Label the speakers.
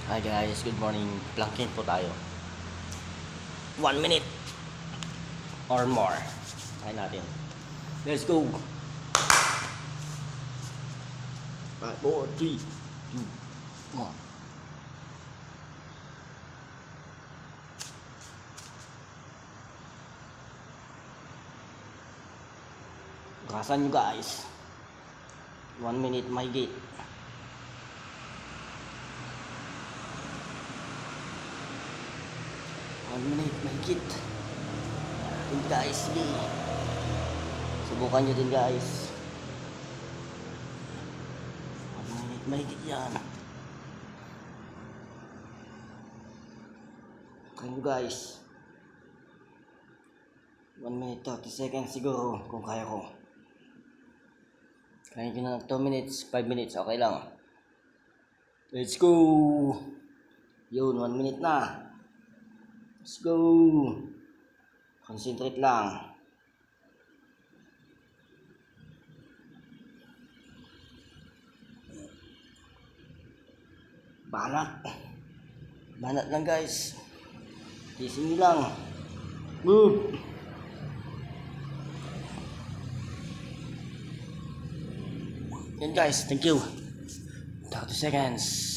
Speaker 1: Hi guys, good morning. Planking po tayo. 1 minute or more. Try natin. Let's go. 5, 4, 3, 2, 1. Bakasan nyo guys. 1 minute my gate. Mahigit. Yun guys, sige. Subukan nyo din guys. 1 minute mahigit yan. Subukan nyo guys. 1 minute 30 seconds siguro kung kaya ko. Kaya nyo na 2 minutes, 5 minutes, okay lang. Let's go! Yun, 1 minute na. Let's go! Concentrate lang. Banat. Banat lang guys. Gising nyo lang. Move! Yan guys, thank you. 30 seconds.